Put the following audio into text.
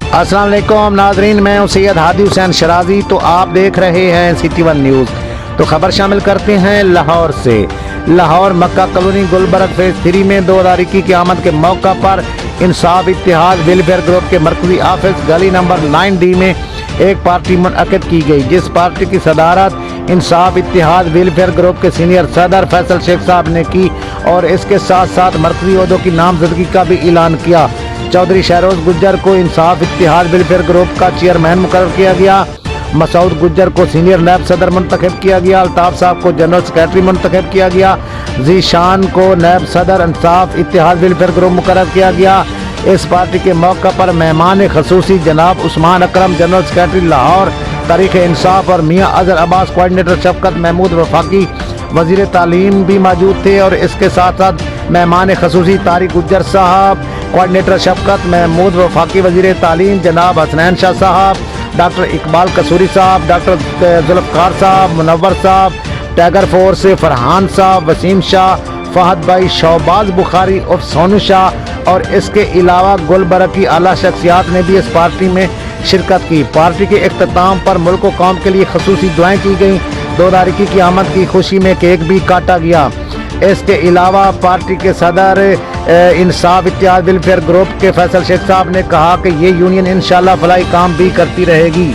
अस्सलाम वालेकुम नाजरीन, मैं हूं सैयद हादी हुसैन शराजी। तो आप देख रहे हैं सिटी वन न्यूज़। तो खबर शामिल करते हैं लाहौर से। लाहौर मक्का कॉलोनी गुलबर्ग फेज 3 में 2021 की आमद के मौका पर इंसाफ इत्तेहाद वेलफेयर ग्रुप के मरकजी ऑफिस गली नंबर 9D में एक पार्टी मुनअक़िद की गई, जिस पार्टी की सदारत इंसाफ इत्तेहाद वेलफेयर ग्रुप के सीनियर सदर फैसल शेख साहब ने की और इसके साथ साथ मरकजी ओहदों की नामजदगी का भी ऐलान किया। चौधरी शहरोज गुज्जर को इंसाफ इत्तेहाद वेलफेयर ग्रुप का चेयरमैन मुकर्रर किया गया। मसूद गुज्जर को सीनियर नैब सदर मुंतखब किया गया। अल्ताफ साहब को जनरल सेक्रेटरी मुंतखब किया गया। जीशान को नैब सदर इंसाफ इत्तेहाद वेलफेयर ग्रुप मुकर्रर किया गया। इस पार्टी के मौका पर मेहमान खसूसी जनाब उस्मान अकरम जनरल सेक्रेटरी लाहौर तारीख इंसाफ और मियाँ अजहर अब्बास कोऑर्डिनेटर शफकत महमूद वफाकी वजीर तालीम भी मौजूद थे। और इसके साथ साथ मेहमान खसूसी तारिक गुज्जर साहब, कोऑर्डिनेटर शफकत महमूद वफाकी वजीर तालीम जनाब हसनैन शाह साहब, डॉक्टर इकबाल कसूरी साहब, डॉक्टर जुल्फ़कार साहब, मुनव्वर साहब, टाइगर फोर्स से फरहान साहब, वसीम शाह, फहद भाई, शौबाज बुखारी और सोनू शाह और इसके अलावा गुलबर्ग की आला शख्सियात ने भी इस पार्टी में शिरकत की। पार्टी के इख्तिताम पर मुल्क व कौम के लिए खसूसी दुआएं की गई। 2021 की आमद की खुशी में केक भी काटा गया। इसके अलावा पार्टी के सदर इंसाफ इत्तेहाद वेलफेयर ग्रुप के फैसल शेख साहब ने कहा कि ये यूनियन इंशाअल्लाह फलाही काम भी करती रहेगी।